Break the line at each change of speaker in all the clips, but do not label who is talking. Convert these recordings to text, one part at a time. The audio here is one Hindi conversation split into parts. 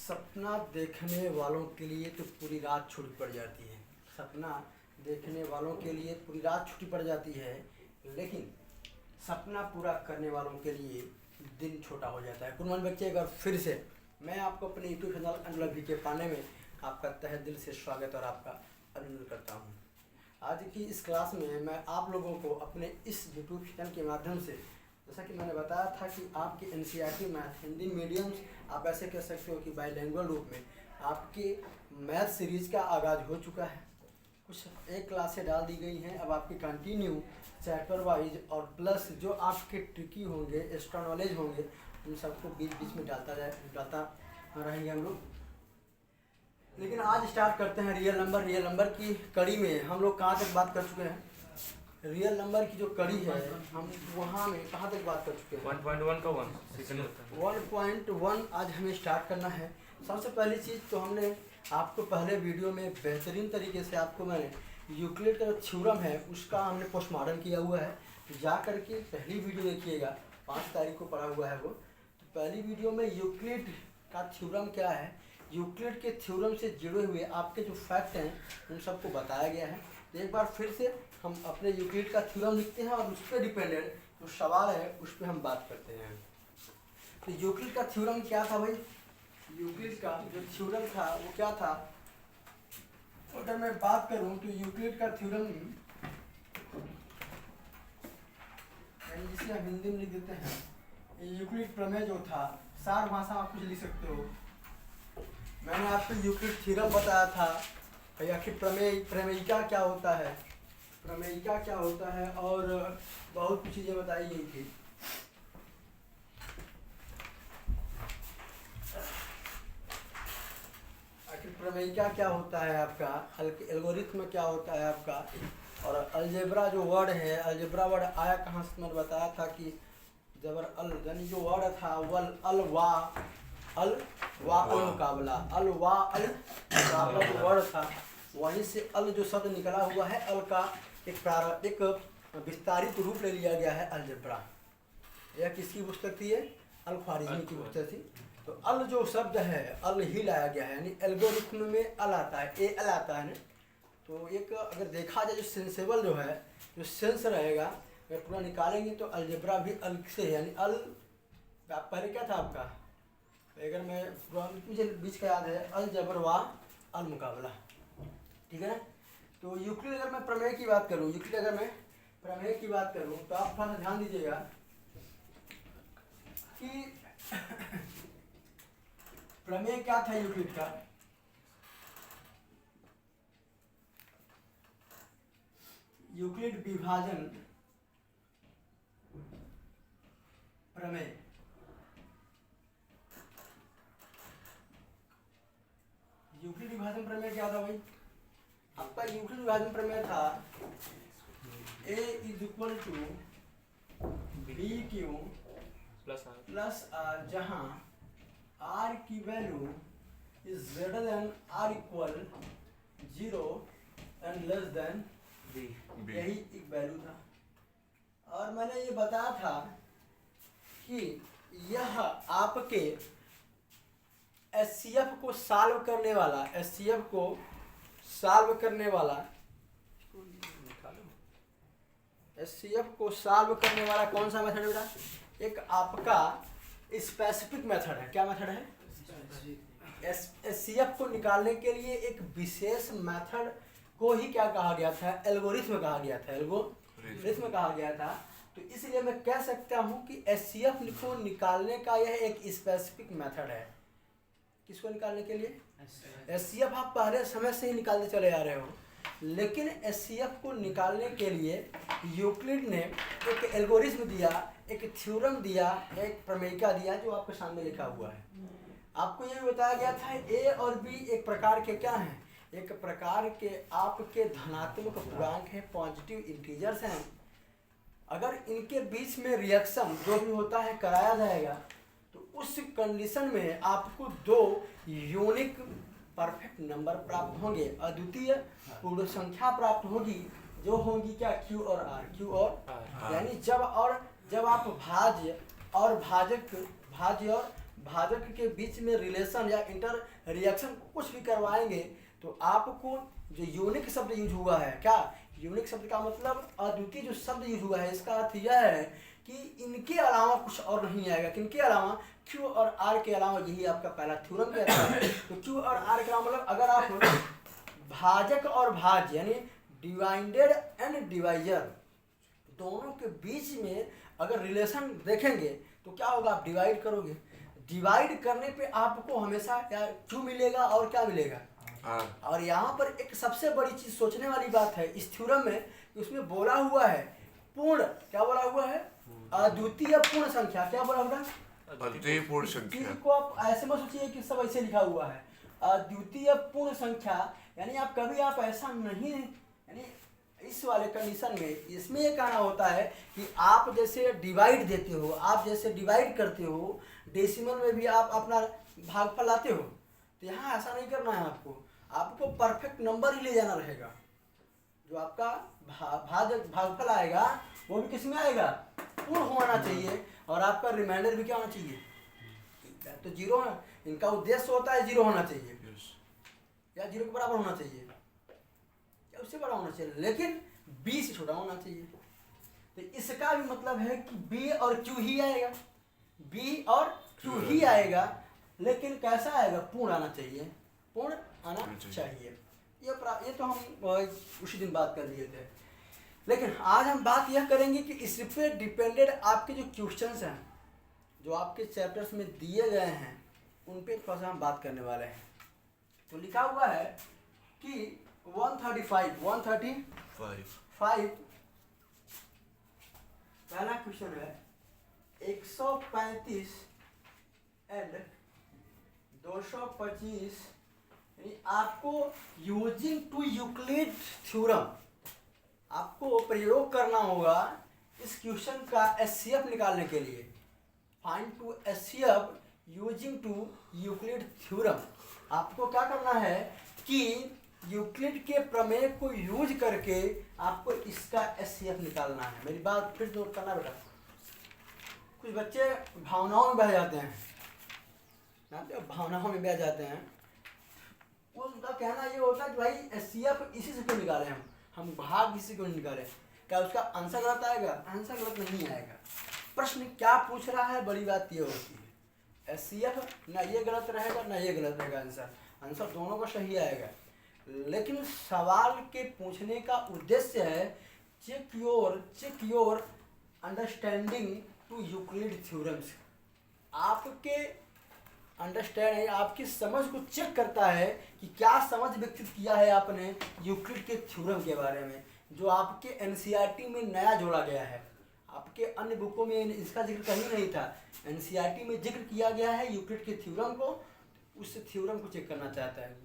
सपना देखने वालों के लिए तो पूरी रात छुट्टी पड़ जाती है। सपना देखने वालों के लिए पूरी रात छुट्टी पड़ जाती है, लेकिन सपना पूरा करने वालों के लिए दिन छोटा हो जाता है। गुड बच्चे, एक बार फिर से मैं आपको अपने यूट्यूब चैनल अनलॉक के पाने में आपका तहे दिल से स्वागत और आपका अभिनंदन करता हूँ। आज की इस क्लास में मैं आप लोगों को अपने इस यूट्यूब चैनल के माध्यम से, जैसा कि मैंने बताया था कि आपके एनसीईआरटी मैथ हिंदी मीडियम्स, आप ऐसे कह सकते हो कि बाइलिंगुअल रूप में आपके मैथ सीरीज़ का आगाज़ हो चुका है। कुछ एक क्लासें डाल दी गई हैं, अब आपकी कंटिन्यू चैप्टर वाइज और प्लस जो आपके ट्रिकी होंगे, एक्स्ट्रा नॉलेज होंगे, उन सबको बीच बीच में डालता रहेंगे हम लोग। लेकिन आज स्टार्ट करते हैं रियल नंबर की कड़ी में हम लोग कहाँ तक बात कर चुके हैं। रियल नंबर की जो कड़ी है हम वहाँ में कहाँ तक बात कर चुके हैं।
1.1 का
1.1 आज हमें स्टार्ट करना है। सबसे पहली चीज़ तो हमने आपको पहले वीडियो में बेहतरीन तरीके से आपको मैंने यूक्लिड का जो थ्योरम है उसका हमने पोस्टमार्टम किया हुआ है। जा कर के पहली वीडियो देखिएगा, 5 तारीख को पढ़ा हुआ है वो। तो पहली वीडियो में यूक्लिड का थ्योरम क्या है, यूक्लिड के थ्योरम से जुड़े हुए आपके जो फैक्ट हैं उन सबको बताया गया है। तो एक बार फिर से हम अपने यूक्लिड का थ्योरम लिखते हैं और उस पर डिपेंडेंट जो सवाल है उस पर हम बात करते हैं। तो यूक्लिड का थ्योरम क्या था भाई? यूक्लिड का जो थ्योरम था वो क्या था? अगर मैं बात करूं तो यूक्लिड का थ्योरम यानी जिसे हम हिंदी में लिख देते हैं, यूक्लिड प्रमेय जो था, सार भाषा आप कुछ लिख सकते हो। मैंने आपको यूक्लिड थ्योरम बताया था भाई, आखिर प्रमेयिका क्या होता है, प्रमेयिका क्या होता है, और बहुत कुछ चीज़ें बताई गई थी। आखिर प्रमेयिका क्या होता है आपका, एल्गोरिथम क्या होता है आपका, और अलजेब्रा जो वर्ड है, अलजेब्रा वर्ड आया कहाँ से मैंने बताया था कि जबर अल यानी जो वर्ड था वल अल वा अल मुकाबला, अल वा अल मुकाबला जो वर्ड था वहीं से अल जो शब्द निकला हुआ है, अल का एक विस्तारित रूप ले लिया गया है अलजेब्रा। यह किसकी पुस्तक थी? अल ख्वारिज़मी की पुस्तक थी। तो अल जो शब्द है अल ही लाया गया है, यानी एल्गोरिथम में अल आता है, ए अल आता है ना। तो एक अगर देखा जाए जो सेंसेबल जो है, जो सेंस रहेगा, अगर पूरा निकालेंगे तो अलजेब्रा भी अल से है, यानी अल पहले क्या था आपका, अगर मैं मुझे बीच का याद है, अल जबर वा अल मुकाबला, ठीक है ना। तो यूक्लिड अगर मैं प्रमेय की बात करूँ, यूक्लिड अगर मैं प्रमेय की बात करूँ तो आप थोड़ा ध्यान दीजिएगा कि प्रमेय क्या था यूक्लिड का। यूक्लिड विभाजन प्रमेय, यूक्लिड विभाजन प्रमेय क्या था भाई? आपका यूक्लिड विभाजन प्रमेय था A = BQ प्लस R, जहाँ R की value is greater than R = 0 and less than B, यही एक वैल्यू था। और मैंने ये बताया था कि यह आपके SCF को सॉल्व करने वाला, SCF को सॉल्व करने वाला, SCF को सॉल्व करने वाला कौन सा मेथड है बेटा? एक आपका स्पेसिफिक मेथड है। क्या मेथड है? SCF को निकालने के लिए एक विशेष मेथड को ही क्या कहा गया था? एल्गोरिथम कहा गया था, एल्गोरिथम कहा गया था। तो इसलिए मैं कह सकता हूँ कि SCF को निकालने का यह एक स्पेसिफिक मेथड है। किसको निकालने के लिए? SCF आप पहले समय से ही निकालते चले आ रहे हो, लेकिन SCF को निकालने के लिए यूक्लिड ने एक एल्गोरिथम दिया, एक थ्योरम दिया, एक प्रमेयिका दिया जो आपके सामने लिखा हुआ है। आपको ये बताया गया था A और B एक प्रकार के क्या हैं? एक प्रकार के आपके धनात्मक पूर्णांक हैं, पॉजिटिव इंटीजर्स हैं। अगर इनके बीच में रिएक्शन जो भी होता है कराया जाएगा तो उस कंडीशन में आपको 2 यूनिक परफेक्ट नंबर प्राप्त होंगे, अद्वितीय पूर्ण संख्या प्राप्त होगी, जो होंगी क्या? Q और R, Q और R। यानी जब आप भाज्य और भाजक के बीच में रिलेशन या इंटर रिएक्शन कुछ भी करवाएंगे तो आपको जो यूनिक शब्द यूज हुआ है, क्या यूनिक शब्द का मतलब अद्वितीय जो शब्द यूज हुआ है, इसका अर्थ यह है कि इनके अलावा कुछ और नहीं आएगा। किनके अलावा? Q और R के अलावा। यही आपका पहला थ्योरम कहता है। तो Q और R के अलावा मतलब अगर आप भाजक और भाज्य यानी डिवाइडेड एंड डिवाइजर दोनों के बीच में अगर रिलेशन देखेंगे तो क्या होगा? आप डिवाइड करोगे, डिवाइड करने पे आपको हमेशा क्या Q मिलेगा और क्या मिलेगा? और यहाँ पर एक सबसे बड़ी चीज सोचने वाली बात है इस थ्योरम में, उसमें बोला हुआ है पूर्ण, क्या बोला हुआ है? अद्वितीय पूर्ण संख्या। क्या बोला हुआ है?
अद्वितीय पूर्ण संख्या
को आप ऐसे मत सोचिए कि सब ऐसे लिखा हुआ है। अद्वितीय पूर्ण संख्या यानी आप कभी आप ऐसा नहीं, यानी इस वाले कंडीशन में इसमें ये कहना होता है कि आप जैसे डिवाइड देते हो, आप जैसे डिवाइड करते हो, डेसिमल में भी आप अपना भागफल लाते हो, तो यहाँ ऐसा नहीं करना है। आपको परफेक्ट नंबर ही ले जाना रहेगा। जो आपका भागफल आएगा वो भी किस में आएगा? पूर्ण होना चाहिए। और आपका रिमाइंडर भी क्या होना चाहिए? तो जीरो है। इनका उद्देश्य होता है जीरो होना चाहिए या जीरो के बराबर होना चाहिए या उससे बड़ा होना चाहिए, लेकिन बी से छोटा होना चाहिए। तो इसका भी मतलब है कि बी और क्यू ही आएगा, बी और क्यू ही आएगा, लेकिन कैसा आएगा? पूर्ण आना चाहिए, पूर्ण आना चाहिए। ये तो हम उसी दिन बात कर लिए थे। लेकिन आज हम बात यह करेंगे कि इस पे डिपेंडेड आपके जो क्वेश्चंस हैं जो आपके चैप्टर्स में दिए गए हैं उन पे थोड़ा सा हम बात करने वाले हैं। तो लिखा हुआ है कि 135 पहला क्वेश्चन है 135 एंड 225 आपको यूजिंग टू यूक्लिड थ्योरम आपको प्रयोग करना होगा इस क्वेश्चन का एचसीएफ निकालने के लिए। Find to HCF using to Euclid theorem. आपको क्या करना है कि यूक्लिड के प्रमेय को यूज करके आपको इसका एचसीएफ निकालना है। मेरी बात फिर नोट करना बेटा। कुछ बच्चे भावनाओं में बह जाते हैं, भावनाओं में बह जाते हैं। उनका कहना ये होता है कि भाई एचसीएफ इसी से क्यों निकाले, हम भाग इसी को निकाले, क्या उसका आंसर गलत आएगा? आंसर गलत नहीं आएगा। प्रश्न क्या पूछ रहा है, बड़ी बात ये होती है। एचसीएफ ना ये गलत रहेगा ना ये गलत रहेगा, आंसर दोनों का सही आएगा। लेकिन सवाल के पूछने का उद्देश्य है check your understanding to Euclid theorems. आपके अंडरस्टैंड आपकी समझ को चेक करता है कि क्या समझ विकसित किया है आपने यूक्लिड के थ्योरम के बारे में, जो आपके एनसीईआरटी में नया जोड़ा गया है। आपके अन्य बुकों में इसका जिक्र कहीं नहीं था, एनसीईआरटी में जिक्र किया गया है यूक्लिड के थ्योरम को। उस थ्योरम को चेक करना चाहता है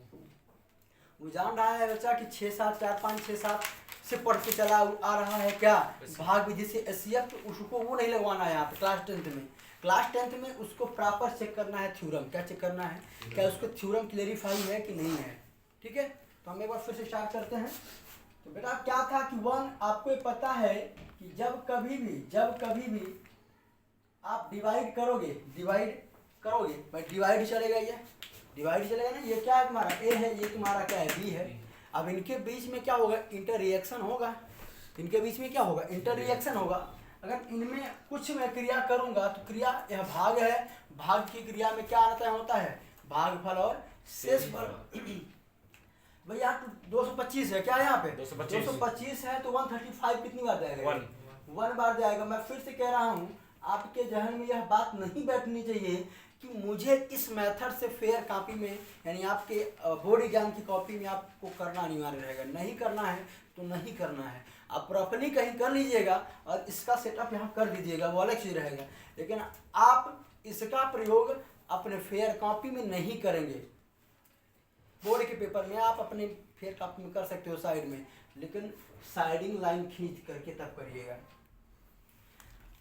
वो जान रहा है बच्चा कि 6 7 4 5 6 7 से पढ़ के चला आ रहा है क्या भाग विधि से एचसीएफ, तो उसको वो नहीं लगवाना है यहाँ पे। क्लास टेंथ में उसको प्रॉपर चेक करना है थ्योरम। क्या चेक करना है? क्या उसको थ्योरम क्लेरिफाई है कि नहीं है। ठीक है, तो हम एक बार फिर से स्टार्ट करते हैं। तो बेटा क्या था कि 1 आपको पता है कि जब कभी भी आप डिवाइड करोगे भाई डिवाइड चलेगा, ये डिवाइड चलेगा ना। ये क्या है तुम्हारा ए है, ये तुम्हारा क्या है बी है। अब इनके बीच में क्या होगा? इंटर रिएक्शन होगा। इनके बीच में क्या होगा? इंटर रिएक्शन होगा। अगर इनमें कुछ मैं क्रिया करूंगा तो क्रिया यह भाग है, भाग की क्रिया में क्या होता है? भागफल और शेषफल। भैया 225 है क्या यहाँ पे? 225 है तो 135 कितनी बार जाएगा? 1 बार जाएगा। मैं फिर से कह रहा हूँ आपके जहन में यह बात नहीं बैठनी चाहिए कि मुझे इस मेथड से फेयर कॉपी में यानी आपके बोर्ड एग्जाम की कॉपी में आपको करना अनिवार्य रहेगा। नहीं करना है तो नहीं करना है, आप प्रॉपर्ली कहीं कर लीजिएगा और इसका सेटअप यहाँ कर दीजिएगा, वो अलग चीज़ रहेगा। लेकिन आप इसका प्रयोग अपने फेयर कॉपी में नहीं करेंगे। बोर्ड के पेपर में आप अपने फेयर कॉपी में कर सकते हो साइड में, लेकिन साइडिंग लाइन खींच करके तब करिएगा।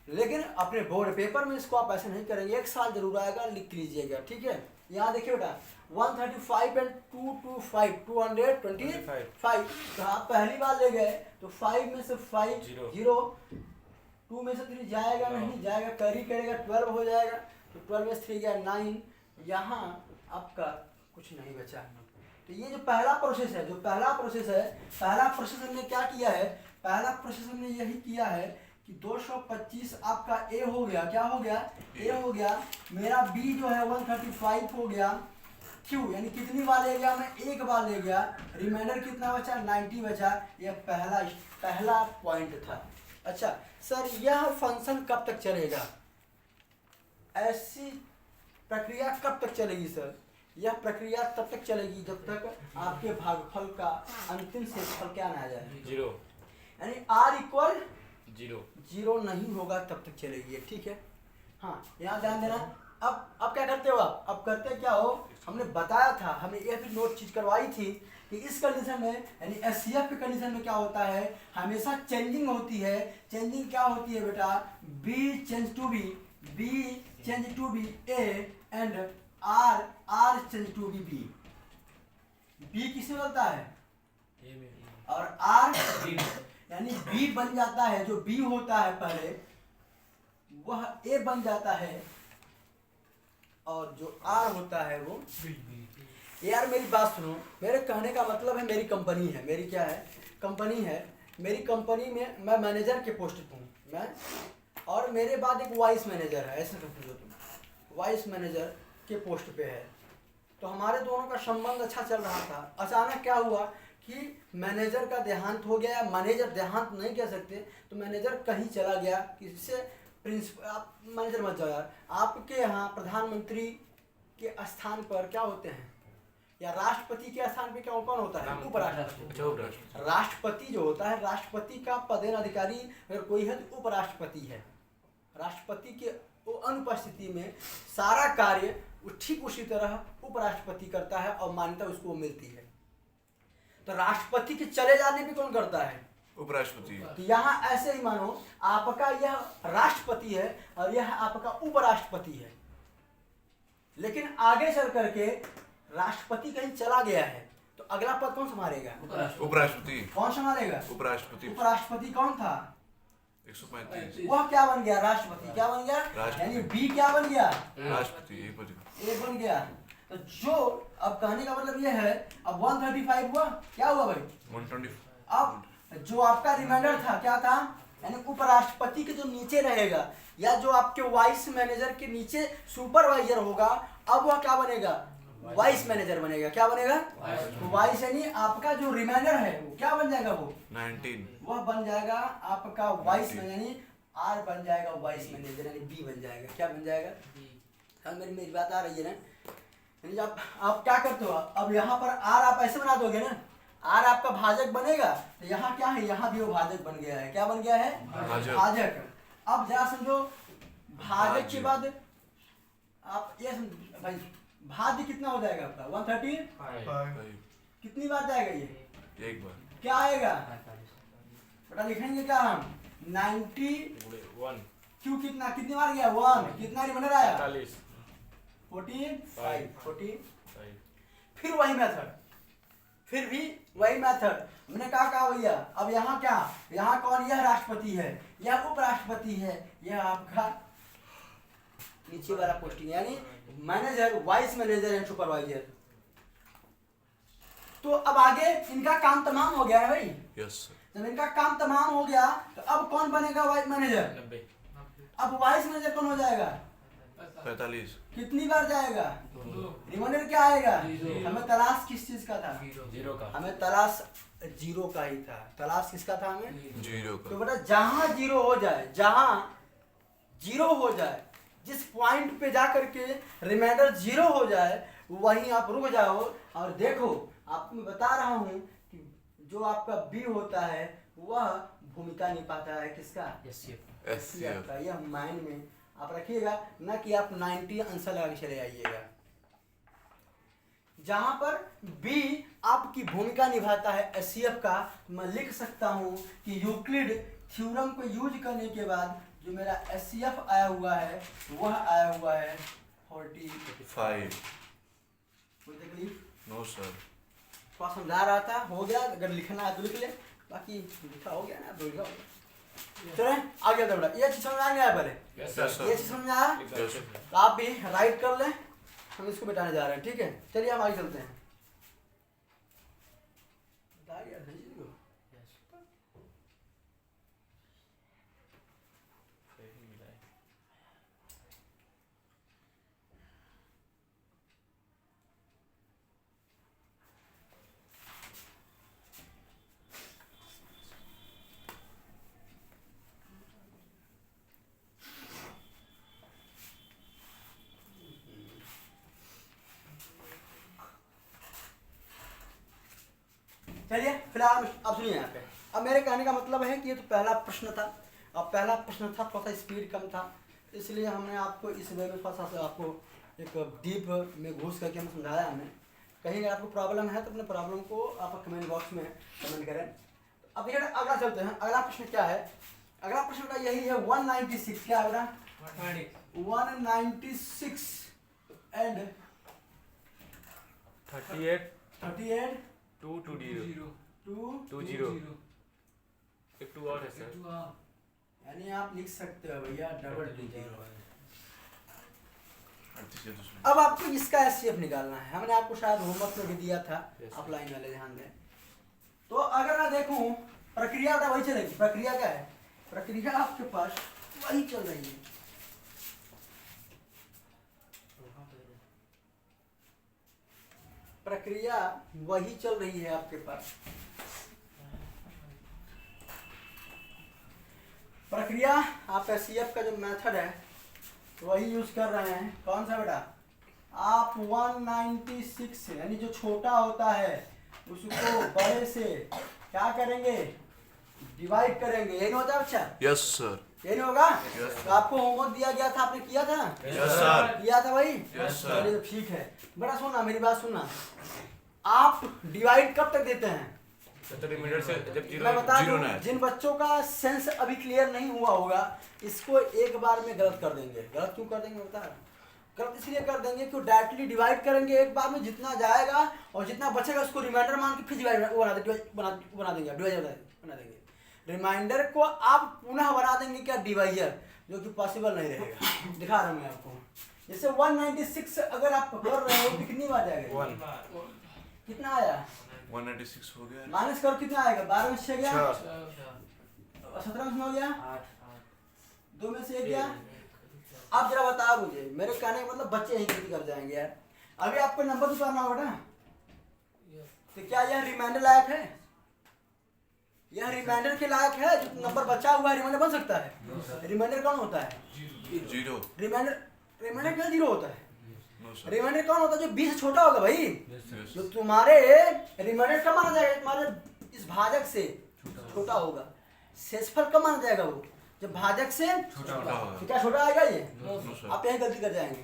लेकिन अपने बोर्ड पेपर में इसको आप ऐसे नहीं करेंगे। एक साल जरूर आएगा, लिख लीजिएगा। ठीक है, यहाँ देखिए बेटा 135 एंड 225 225। तो आप पहली बार ले गए तो 5 में से 5 0, 2 में से 3 जाएगा नहीं जाएगा, कैरी करेगा 12 हो जाएगा। तो 12 में 3 गया 9, यहाँ आपका कुछ नहीं बचा। तो ये जो पहला प्रोसेस है, पहला प्रोसेस हमने क्या किया है, पहला प्रोसेस हमने यही किया है कि 225 आपका ए हो गया, क्या हो गया, ए हो गया, मेरा बी जो है 135 हो गया, क्यू यानी कितनी बार ले गया, मैं एक बार ले गया, रिमाइंडर कितना बचा, 90 बचा। यह पहला पॉइंट था। अच्छा सर, यह फंक्शन कब तक चलेगा, ऐसी प्रक्रिया कब तक चलेगी सर? यह प्रक्रिया तब तक चलेगी जब तक आपके भागफल का अंतिम शेषफल क्या ना आ जाए, 0, यानी r इक्वल 0 नहीं होगा तब तक चलेगी, ठीक है। हाँ, यहाँ ध्यान देना। अब क्या करते हो आप, अब करते क्या हो, हमने बताया था, हमने यह भी नोट चीज करवाई थी कि इस कंडीशन में यानी एचसीएफ के कंडीशन में क्या होता है, हमेशा चेंजिंग होती है। चेंजिंग क्या होती है बेटा, B change to B A and R change to B B. B किसमें बदलता है, और आर यानी बी बन जाता है, जो बी होता है पहले वह ए बन जाता है, और जो आर होता है वो यार मेरी बात सुनो, मेरे कहने का मतलब है मेरी कंपनी है, मेरी क्या है, कंपनी है, मेरी कंपनी में मैं मैनेजर के पोस्ट पे हूँ मैं, और मेरे बाद एक वाइस मैनेजर है, ऐसे समझो तुम, वाइस मैनेजर के पोस्ट पे है। तो हमारे दोनों का संबंध अच्छा चल रहा था। अचानक क्या हुआ कि मैनेजर का देहांत हो गया, मैनेजर देहांत नहीं कह सकते, तो मैनेजर कहीं चला गया, किससे, प्रिंसिपल, आप मैनेजर मत जाओ यार, आपके यहाँ प्रधानमंत्री के स्थान पर क्या होते हैं, या राष्ट्रपति के स्थान पे क्या कौन होता है, उपराष्ट्रपति। राष्ट्रपति जो होता है, राष्ट्रपति का पदेन अधिकारी अगर कोई है तो उपराष्ट्रपति है। राष्ट्रपति के अनुपस्थिति में सारा कार्य ठीक उसी तरह उपराष्ट्रपति करता है और मान्यता उसको मिलती है। तो राष्ट्रपति के चले जाने पे कौन करता है,
उपराष्ट्रपति।
तो यहाँ ऐसे ही मानो आपका यह राष्ट्रपति है और यह आपका उपराष्ट्रपति है, लेकिन आगे चल करके राष्ट्रपति कहीं चला गया है, तो अगला पद कौन संभालेगा,
उपराष्ट्रपति।
कौन संभालेगा,
उपराष्ट्रपति।
उपराष्ट्रपति कौन था,
135,
वह क्या बन गया, राष्ट्रपति। क्या बन गया, यानी बी क्या बन गया,
राष्ट्रपति,
ए बन गया। तो जो अब कहने का मतलब यह है, अब 135 हुआ, क्या हुआ भाई,
120।
अब जो आपका रिमाइंडर था क्या था, यानी उपराष्ट्रपति के जो नीचे रहेगा, या जो आपके वाइस मैनेजर के नीचे सुपरवाइजर होगा, अब वह क्या बनेगा, वाइस मैनेजर बनेगा। क्या बनेगा, वाइस, यानी आपका जो रिमाइंडर है वो क्या बन जाएगा, वो
19,
वह बन जाएगा आपका वाइस मैनेजर, यानी आर बन जाएगा वाइस मैनेजर, यानी बी बन जाएगा। क्या बन जाएगा, हाँ मेरी बात आ रही है ना, यानी जब आप क्या करते हो, अब यहाँ पर आर आप ऐसे बना दोगे ना, आर आपका भाजक बनेगा, तो यहाँ क्या है, यहाँ भी वो भाजक बन गया है। क्या बन गया है, भाजक। अब जरा समझो, भाजक के बाद आप ये समझो भाई, भाज्य कितना हो जाएगा आपका, 135, कितनी बार जाएगा ये,
एक बार।
क्या आएगा बेटा, लिखेंगे क्या हम, 91, क्यों कितनी बार गया, 1, कितना रिमाइंडर आया, 45। फिर वही मेथड, फिर भी वही मेथड, हमने कहा भैया, अब यहाँ क्या, यहाँ कौन, यह राष्ट्रपति है, यह उपराष्ट्रपति है, यह आपका नीचे वाला पोस्टिंग, यानी manager, vice manager and supervisor. तो अब आगे इनका काम तमाम हो गया है भाई,
यस सर।
जब इनका काम तमाम हो गया तो अब कौन बनेगा, वाइस मैनेजर। अब वाइस मैनेजर कौन हो जाएगा,
45।
कितनी बार जाएगा, रिमाइंडर क्या आएगा, हमें तलाश किस चीज का था, 0 का, हमें तलाश 0 का ही था। तलाश किसका था, हमें
0 का।
तो बेटा जहां 0 हो जाए, जहां 0 हो जाए, जिस पॉइंट पे जा करके रिमाइंडर 0 हो जाए, वहीं आप रुक जाओ और देखो। आपको मैं बता रहा हूं कि जो आपका बी होता है वह भूमिका निभाता है किसका, एचसीएफ का। यह माइंड में आप रखिएगा, ना कि आप 90 आंसर लगा के चले आइएगा। जहां पर बी आपकी भूमिका निभाता है एचसीएफ का, मैं लिख सकता हूं कि यूक्लिड थ्योरम को यूज करने के बाद जो मेरा एचसीएफ आया हुआ है वह आया हुआ है 45। कोई तकलीफ,
नो सर।
थोड़ा समझा रहा था, हो गया, अगर लिखना है तो लिख ले, बाकी लिखा हो गया ना, लिखा हो गया। चले आगे बढ़ा। ये चीज समझ आ गया पहले?
यस
ये
सर
चीज समझ आया?
यस
तो आप भी राइट कर लें, हम इसको बिठाने जा रहे हैं, ठीक है? चलिए हम आगे चलते हैं। चलिए फिलहाल अब सुनिए यहाँ पे। अब मेरे कहने का मतलब है कि ये तो पहला प्रश्न था। अब पहला प्रश्न था, थोड़ा सा स्पीड कम था, इसलिए हमने आपको इस वे में थोड़ा सा आपको एक डीप में घुस करके हमें समझाया हमने। कहीं अगर आपको प्रॉब्लम है तो अपने प्रॉब्लम को आप कमेंट बॉक्स में कमेंट करें। अब देखिए अगला चलते हैं। अगला प्रश्न क्या है? अगला प्रश्न का यही है 196। क्या होगा? 196 एंड
38
38
220
2
20 एक 2 और है सर।
यानी आप लिख सकते हो भैया डबल 20।
38 है दूसरा।
अब आपको इसका एचसीएफ निकालना है। हमने आपको शायद होमवर्क में भी दिया था,
Yes,
आप लाइन वाले ध्यान दें। तो अगर मैं देखूं प्रक्रिया तो वही चलेगी। प्रक्रिया क्या है? प्रक्रिया आपके पास वही चल रही है। प्रक्रिया वही चल रही है आपके पास। प्रक्रिया आप एचसीएफ का जो मेथड है वही यूज कर रहे हैं। कौन सा बेटा? आप 196 यानी जो छोटा होता है उसको बड़े से क्या करेंगे? डिवाइड करेंगे। यही नहीं होता बच्चा?
यस सर
यही नहीं होगा?
Yes,
तो आपको होमवर्क दिया गया था, आपने किया था?
यस सर
किया था भाई?
Yes, sir.
चलिए तो ठीक है। बड़ा सुनना, मेरी बात सुनना। आप डिवाइड कब तक देते हैं?
तो रिमाइंडर से जब
मैं बता
जीरो
दूं,
ना है।
जिन बच्चों का सेंस अभी क्लियर नहीं हुआ होगा इसको एक बार में गलत कर देंगे। गलत क्यों कर देंगे बता? गलत इसलिए कर देंगे कि डायरेक्टली डिवाइड करेंगे एक बार में, जितना जाएगा और जितना बचेगा उसको रिमाइंडर मान के फिर डिवाइड बना देंगे, डिवाइजर बना देंगे। रिमाइंडर को आप पुनः बना देंगे क्या? डिवाइजर, जो कि पॉसिबल नहीं रहेगा। दिखा रहा हूँ मैं आपको। जैसे 196 अगर आप कर रहे हो तो कितनी बार जाएगा?
1
कितना आया?
196 हो गया।
माइनस करो कितना आएगा? 12 में 6 गया,
6
17 में 9 गया, 2 में से 1 गया। अब जरा बताओ मुझे, मेरे कहने का मतलब बच्चे यही गलती कर जाएंगे यार। अभी आपको नंबर तो करना होगा ना, तो क्या यह रिमाइंडर लायक है? यह रिमाइंडर के लायक है? जो नंबर बचा हुआ है रिमाइंडर बन सकता है? रिमाइंडर कौन होता है?
जीरो।
रिमाइंडर क्या जीरो होता है?
नो सर
रिमाइंडर कौन होता है? जो 20 से छोटा होगा भाई।
यस
जो तुम्हारे रिमाइंडर कब माना जाएगा? तुम्हारे इस भाजक से छोटा होगा। शेषफल कब माना जाएगा? वो जब भाजक से
छोटा होगा।
तो क्या छोटा आएगा ये?
नो सर
आप यही गलती कर जाएंगे।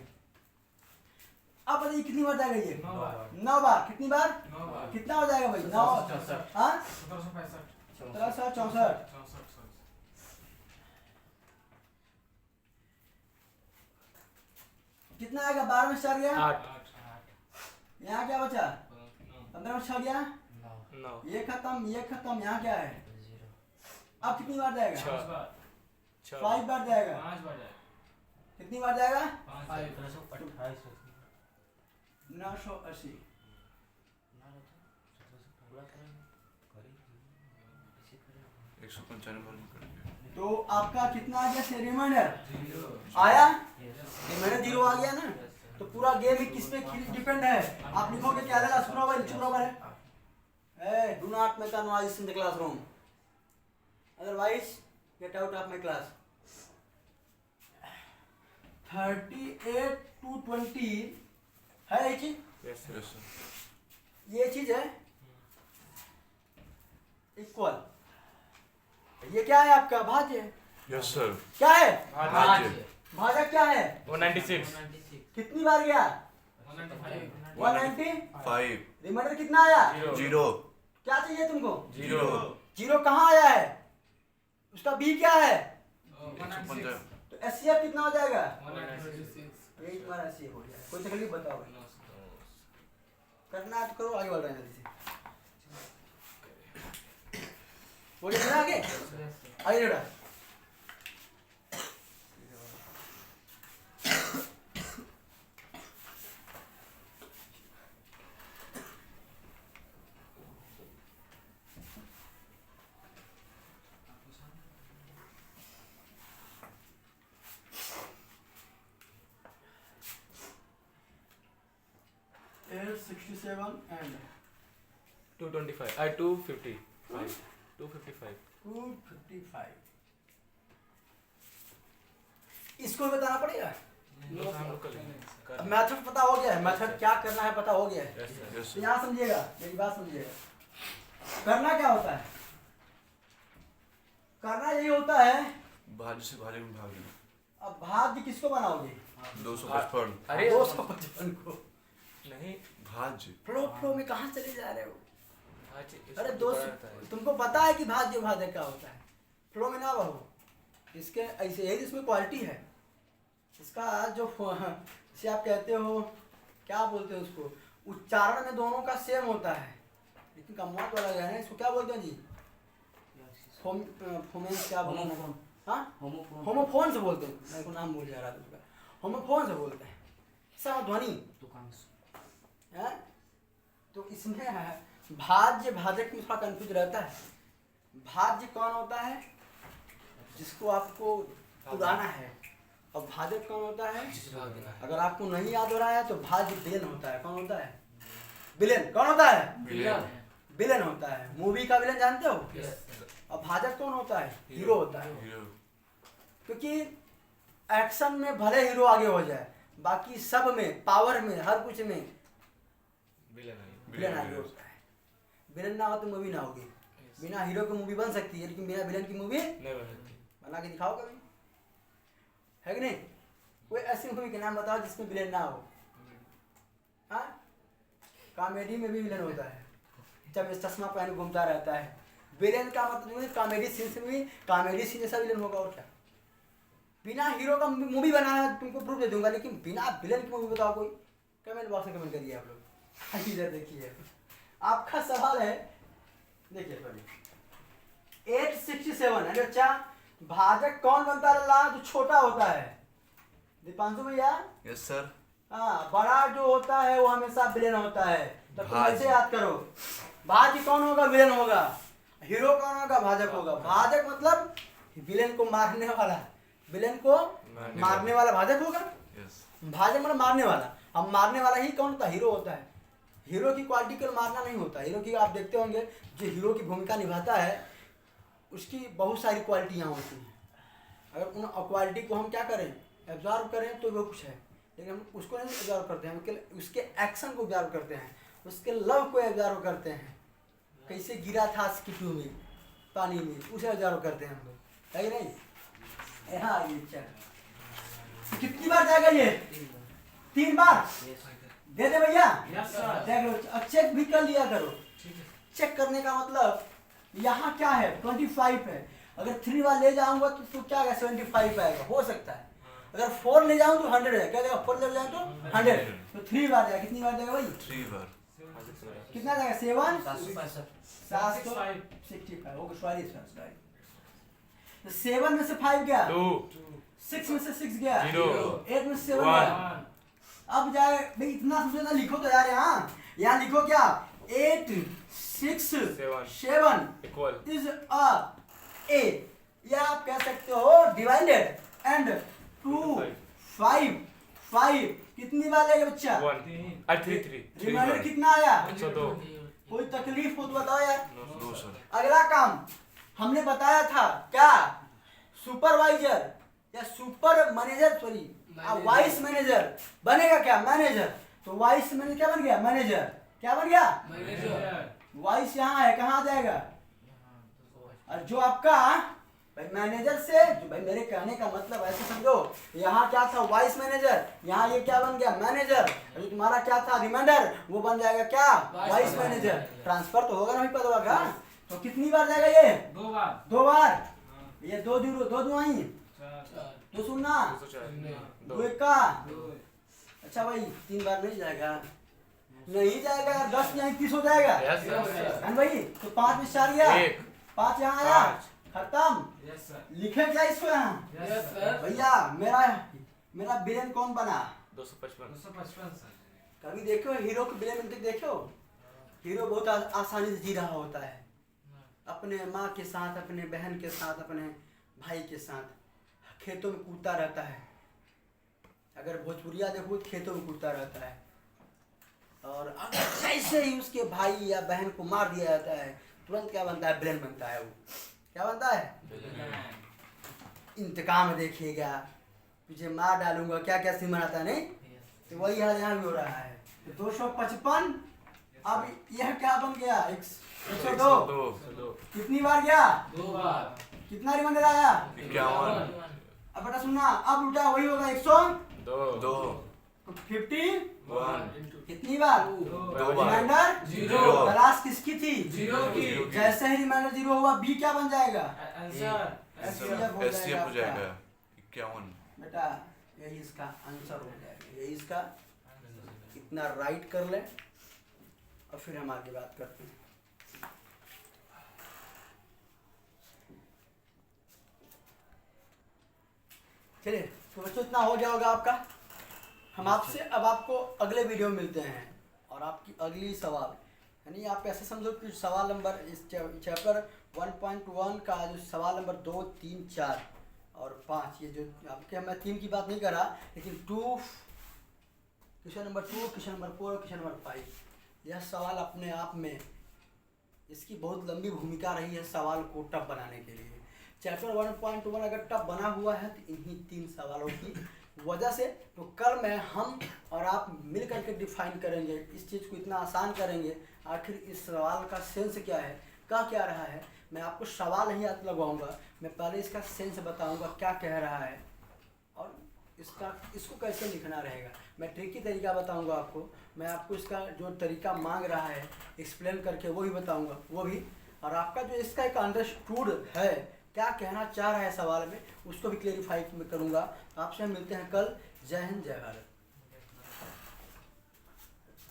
अब बताइए कितनी बार जाएगा ये?
9 बार
9 बार। कितनी बार?
9 बार
कितना हो जाएगा भाई? 9 हाँ 1764। कितना आएगा? 12 में 4 गया,
8
यहाँ क्या बचा? 15 में 6 गया,
9
ये खत्म, ये खत्म, यहाँ क्या है? अब कितनी बार जाएगा?
6
5 बार जाएगा। कितनी बार जाएगा? 980।
एक 195 बार में कर दिया।
तो आपका कितना आ गया रिमाइंडर? आया? रिमाइंडर 0 आ गया ना? तो पूरा गेम ही किस पे डिपेंड है? आप लिखोगे क्या आएगा? चुप रहो है। Do not make a noise in the classroom, otherwise get out of my class. 38 to 20 है ये चीज?
यस
यस सर
ये चीज है इक्वल। ये क्या है आपका? भाज्य।
यस सर
क्या है?
भाज्य।
भाजक क्या है?
196
कितनी बार गया? 190।
5
रिमाइंडर कितना आया?
जीरो
क्या चाहिए तुमको?
जीरो
जीरो कहाँ आया है? उसका बी क्या है?
150
तो एचसीएफ कितना हो जाएगा? यही तुम्हारा एचसीएफ हो जाएगा। कोई तकलीफ बताओ? करना है तो करो, आगे बढ़ रहे हैं जल्दी से। हो गया आगे? आगे बेटा 867 and
225 I 255 255
255। इसको बताना पड़ेगा।
हम लोग कर
मेथड पता हो गया है, मेथड क्या करना है पता हो गया है।
यस सर
यस
तो यहाँ समझिएगा, मेरी बात समझिएगा। करना क्या होता है? करना यही होता है।
भाज्य से भाज्य में भाग लेना।
अब भाज्य किसको बनाओगे?
255
अरे
255 को।
नहीं
भाज्य
फ्लो में कहाँ चले जा रहे हो?
आज इसको
अरे
दोबारा
दोस्त,
रहता है।
तुमको पता है कि भाज्य भाज्य क्या होता है? फ्लो में ना रहो। इसके ऐसे यही इसमें क्वालिटी है। इसका जो जिसे आप कहते हो, क्या बोलते हो उसको, उच्चारण में दोनों का सेम होता है, लेकिन कमवाट वाला है ना, इसको क्या बोलते हैं जी? फोमेंस क्या बोलते हैं? हाँ, होमोफोन से बोलते हैं। मेरे को नाम भूल जा रहा था उसका। होमोफोन से बोलते हैं, समध्वनि है। तो इसमें है भाज्य भाजक में थोड़ा कंफ्यूज रहता है। भाज्य कौन होता है? जिसको आपको उड़ाना है। और भाजक कौन होता है? अगर आपको नहीं याद हो रहा है तो भाज्य विलेन होता है। कौन होता है? विलेन। कौन होता है? विलेन होता है। मूवी का विलेन जानते हो? और भाजक कौन होता है? हीरो होता है।
हीरो
क्योंकि एक्शन में भले हीरो आगे हो जाए, बाकी सब में, पावर में, हर कुछ में विलेन आगे होता है। विलेन ना हो तो मूवी ना होगी। बिना हीरो की मूवी बन सकती है, लेकिन बिना विलेन की मूवी
नहीं बनती।
बना के दिखाओ कभी, है कि नहीं? कोई ऐसी मूवी के नाम बताओ जिसमें विलेन ना हो। हाँ, कॉमेडी में भी विलेन होता है, जब इस चश्मा पहन घूमता रहता है। विलेन का मतलब है कॉमेडी सीन में भी, कॉमेडी सीन जैसा विलेन होगा। और क्या, बिना हीरो का मूवी बनाना है, तुमको प्रूफ दे दूंगा, लेकिन बिना विलेन की मूवी बताओ कोई। कमेंट बॉक्स में कमेंट करिए आप लोग। इधर देखिए, आपका सवाल है, देखिए पहले 867 है बच्चा। भाजक कौन बनता है? जो छोटा होता है। दीपांशु भैया,
यस सर
हाँ, बड़ा जो होता है वो हमेशा विलेन होता है। तो तुम
भाज्य।
ऐसे याद करो, भाज्य कौन होगा? विलेन होगा। हीरो कौन होगा? भाजक होगा। भाजक मतलब विलेन को मारने वाला, विलेन को मारने वाला भाजक होगा।
यस
भाजक मतलब मारने वाला। अब मारने वाला ही कौन होता है? हीरो होता है। हीरो की क्वालिटी केवल मारना नहीं होता। हीरो की आप देखते होंगे, जो हीरो की भूमिका निभाता है उसकी बहुत सारी क्वालिटियाँ होती हैं। अगर उन क्वालिटी को हम क्या करें, एब्जॉर्व करें तो वो कुछ है, लेकिन हम उसको नहीं एब्जॉर्व करते हैं, हम केवल उसके एक्शन को एब्जॉर्व करते हैं, उसके लव को एब्जॉर्व करते हैं। कैसे गिरा था स्किटू में, पानी में, उसे एब्जॉर्व करते हैं हम लोग, है कि नहीं? हाँ, ये चल कितनी बार जाएगा ये? 3 बार दे दे भैया। देख लो, चेक भी कर लिया करो। चेक करने का मतलब यहाँ क्या है? 25 है। अगर 3 बार ले जाऊंगा तो क्या आएगा? 75 आएगा, हो सकता है। अगर 4 ले जाऊं तो 100 है। क्या जाएगा? 4 ले जाऊं तो 100। तो 3 बार जाएगा। कितनी बार जाएगा भाई?
3 बार
कितना जाएगा? 7 765। Okay, sorry. तो 7 में से 5 गया,
2
6 में से 6 गया,
0
8 में से 7 गया। अब जाए भाई, इतना समझो ना, लिखो तो यार। यहाँ लिखो क्या? 8 6 7
इक्वल
इज अ ए, या आप कह सकते हो डिवाइडेड एंड 2 5 5 कितनी बार लेगा बच्चा?
1 3
रिमाइंडर कितना आया?
102
कोई तकलीफ हो तो बताओ यार।
2 सर
अगला काम हमने बताया था क्या? सुपरवाइजर या super manager, sorry vice manager बनेगा क्या? मैनेजर। तो वाइस मैनेजर क्या बन गया? मैनेजर। क्या बन गया? वाइस यहाँ है, कहाँ आ जाएगा? और जो आपका भाई मैनेजर से, जो भाई मेरे कहने का मतलब ऐसे समझो, यहाँ क्या था? Vice manager. यहाँ ये क्या बन गया? मैनेजर। और जो तुम्हारा क्या था? रिमाइंडर, वो बन जाएगा क्या? Vice manager. ट्रांसफर तो होगा ना भाई पदवा का। तो कितनी बार जाएगा ये? 2 बार। ये 2 2 आई तो सुनना, 2 1 अच्छा भाई, 3 बार नहीं जाएगा, नहीं जाएगा यार। 10 यहाँ 30 हो जाएगा।
यस सर
है भाई? तो 5 में 4 गया, 5 यहाँ आया,
5
खत्म। लिखे क्या इसको यहाँ? भैया मेरा विलेन कौन बना?
255
कभी देखो हीरो को विलेन देखो? हीरो बहुत आसानी से जी रहा होता है, अपने माँ के साथ, अपने बहन के साथ, अपने भाई के साथ खेतों में कूदता रहता है। अगर भोजपुरिया देखो तो खेतों में कूदता रहता है। और जैसे ही उसके भाई या बहन को मार दिया जाता है तुरंत क्या बनता है, विलेन बनता है। वो क्या बनता है, इंतकाम देखिएगा, पीछे मार डालूंगा, क्या क्या सीन बनाता है। नहीं तो वही यहाँ भी हो रहा है। तो 255 अब यह क्या बन गया, 102। कितनी बार गया,
2 बार।
कितना रिमाइंडर आया,
51
अब बेटा सुनना, अब उल्टा वही होगा 102
2
51
1
कितनी बार,
2 बार
रिमाइंडर
जीरो।
क्लास किसकी थी,
0 की।
जैसे ही रिमाइंडर 0 हुआ बी क्या बन जाएगा,
आंसर
SCF हो जाएगा 51।
बेटा यही इसका आंसर हो जाएगा। यही इसका, इतना राइट कर ले और फिर हम आगे बात करते हैं। चलिए तो बच्चों इतना हो गया होगा आपका। हम आपसे अब आपको अगले वीडियो में मिलते हैं और आपकी अगली सवाल, यानी आप ऐसे समझो कि सवाल नंबर इस चैप्टर 1.1 का जो सवाल नंबर 2, 3, 4 और 5, ये जो आपके, मैं 3 की बात नहीं कर रहा, लेकिन 2, क्वेश्चन नंबर 2, क्वेश्चन नंबर 4 और क्वेश्चन नंबर 5, यह सवाल अपने आप में इसकी बहुत लंबी भूमिका रही है सवाल को टफ बनाने के लिए। चैप्टर 1.1 अगर टफ बना हुआ है तो इन्हीं 3 सवालों की वजह से। तो कल में हम और आप मिल करके डिफाइन करेंगे, इस चीज़ को इतना आसान करेंगे, आखिर इस सवाल का सेंस क्या है, क्या रहा है। मैं आपको सवाल नहीं याद लगवाऊंगा, मैं पहले इसका सेंस बताऊंगा क्या कह रहा है और इसको कैसे लिखना रहेगा। मैं ट्रिकी तरीका बताऊंगा आपको, मैं आपको इसका जो तरीका मांग रहा है एक्सप्लेन करके वो भी बताऊंगा, वो भी, और आपका जो इसका एक अंडरस्टूड है, क्या कहना चाह रहा है सवाल में, उसको भी क्लेरिफाई करूंगा। आपसे हम मिलते हैं कल। जय हिंद, जय भारत।